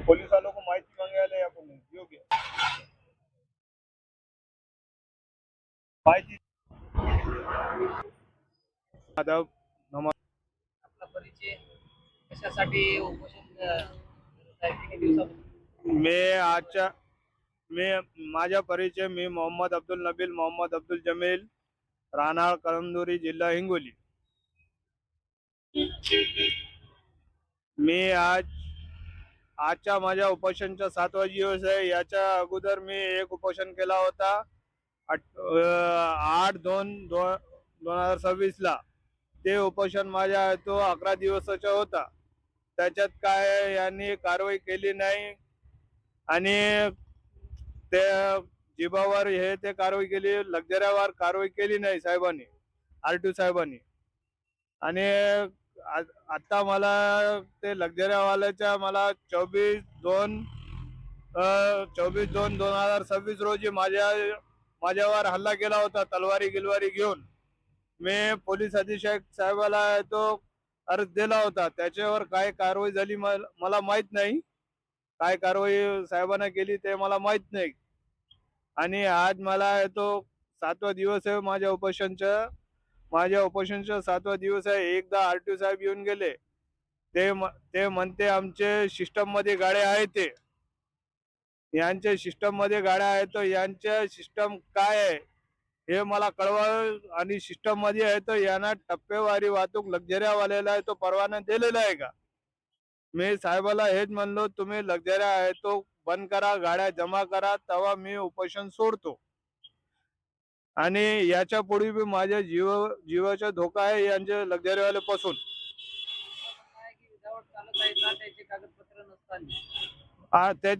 Police वालों को माहिती मागायला या कोणी योग्य माहिती आता आपला परिचय कशासाठी उपोषण करत आहे, किती दिवसापासून? मी आजच्या मी माझा परिचय मी मोहम्मद अब्दुल नबील मोहम्मद अब्दुल जमील राहणार कळमनुरी जिल्हा हिंगोली। मी आजच्या माझ्या उपोषणचा 7वा दिवस आहे। याच्या अगोदर मी एक उपोषण केला होता 8/2/2026 ला। ते उपोषण माझ्या तो 11 दिवसाचा होता। त्याच्यात काय यांनी कारवाई केली नाही आणि ते जीवावर हे ते कारवाई केली, लक्झऱ्यावर कारवाई केली नाही साहेबांनी, आरटीओ साहेबांनी। आणि आता मला ते लक्झऱ्यावाल्याच्या मला 24/2/2026 रोजी माझ्यावर हल्ला केला होता तलवारी गिलवारी घेऊन। मी पोलीस अधीक्षक साहेबाला तो अर्ज दिला होता। त्याच्यावर काय कारवाई झाली मला माहित नाही, काय कारवाई साहेबांना केली ते मला माहित नाही। आणि आज मला तो 7वा दिवस आहे माझ्या उपोषणचा 7वा दिवस आहे। एकदा आरटीओ साहेब येऊन गेले, ते म्हणते आमचे सिस्टम मध्ये गाड्या आहेत, ते यांच्या सिस्टम मध्ये गाड्या आहेत, तर यांच्या सिस्टम काय आहे हे मला कळवा। आणि सिस्टम मध्ये आहे तर यांना टप्पेवारी वाहतूक लक्झऱ्यावाल्याला आहे तो परवाना दिलेला आहे का? मी साहेबाला हेच म्हणलो, तुम्ही लक्झऱ्या आहे तो बंद करा, गाड्या जमा करा, तेव्हा मी उपोषण सोडतो। आणि याच्या पुढे बी माझ्या जीवाचा धोका आहे यांच्या लक्झरीवाले पासून। काय की विदाउट चालत आहे का त्याचे कागदपत्र नसताना? त्या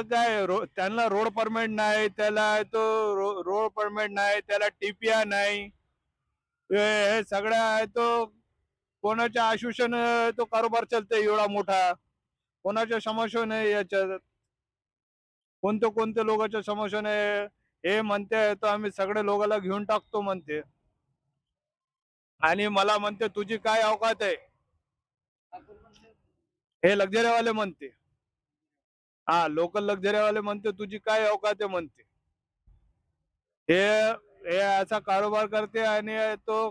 काय त्यांना रोड परमिट नाही, त्याला तो रोड परमिट नाही, त्याला टीपीआय नाही, हे सगळ्या आहे तो कोणाच्या आश्वासन तो कारोबार चालते एवढा मोठा। कोणाच्या समस्या नाही याच्यात, कोणत्या लोकांच्या समस्या नाही। हे म्हणते तर आम्ही सगळे लोकांना घेऊन टाकतो म्हणते, आणि मला म्हणते तुझी काय अवकात आहे, हे लक्झरीवाले म्हणते। हा, लोकल लक्झरीवाले म्हणते तुझी काय अवकात आहे म्हणते। हे हे असा कारोबार करते आणि तो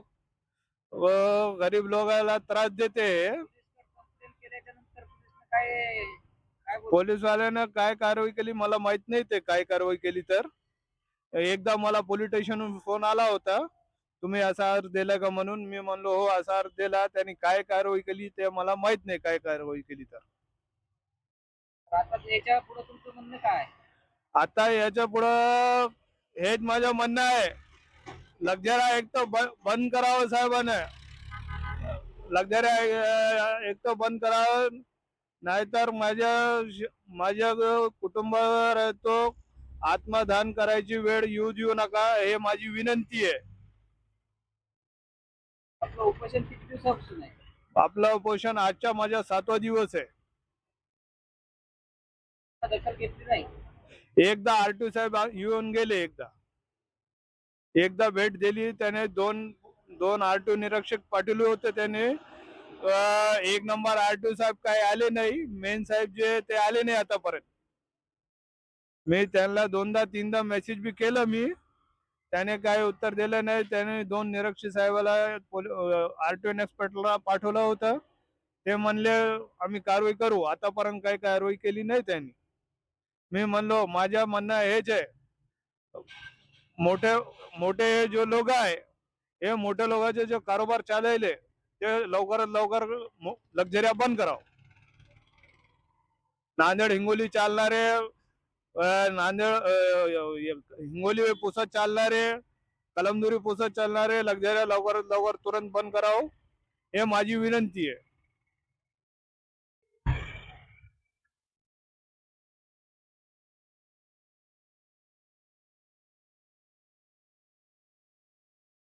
गरीब लोकांना त्रास देते। कंप्लेंट केल्याच्या नंतर पोलिसने काय काय बोललं? पोलीस वाल्यानं काय कारवाई केली मला माहित नाही, ते काय कारवाई केली तर। एकदा मला पोलीस स्टेशनहून फोन आला होता, तुम्ही असा अर्ज दिला का म्हणून। मी म्हणलो हो असा अर्ज दिला। त्यांनी काय कारवाई केली ते मला माहित नाही, काय कारवाई केली तर। आता याच्या पुढे तुमचं म्हणणं काय आहे? आता याच्या पुढं हेच माझं म्हणणं आहे, लक्झऱ्या एक तर बंद करावं साहेबांना, लक्झऱ्या एक तर बंद करावं, नाहीतर माझ्या कुटुंबावर तो आत्मदान करायची वेळ येऊ देऊ नका, हे माझी विनंती आहे। आपलं उपोषण किती दिवसापासून आहे? आपलं उपोषण आजच्या माझा 7वा दिवस आहे। दखल घेतली नाही? एकदा आरटीओ साहेब येऊन गेले, एकदा भेट दिली त्याने। दोन आरटीओ निरीक्षक पाठवले होते त्याने। 1 नंबर आरटीओ साहेब काय आले नाही, मेन साहेब जे ते आले नाही आतापर्यंत। मी त्यांना 2दा-3दा मेसेज बी केलं मी, त्याने काय उत्तर दिलं नाही। त्याने 2 निरीक्षक साहेबाला आरटीओ इन्स्पेक्टरला पाठवलं होतं, ते म्हणले आम्ही कारवाई करू। आतापर्यंत काही कारवाई केली नाही त्यांनी। मी म्हणलो माझ्या म्हणणं हेच आहे, मोठे मोठे जो लोक आहे, हे मोठ्या लोकांचे जो कारोबार चालले ते लवकरात लवकर लक्झऱ्या बंद करावं। नांदेड हिंगोली चालणारे, नांदेड हिंगोली पुसत चालणारे, कलमनुरी पुसत चालणारे लक्झऱ्या लवकरात लवकर तुरंत बंद करावं, हे माझी विनंती आहे।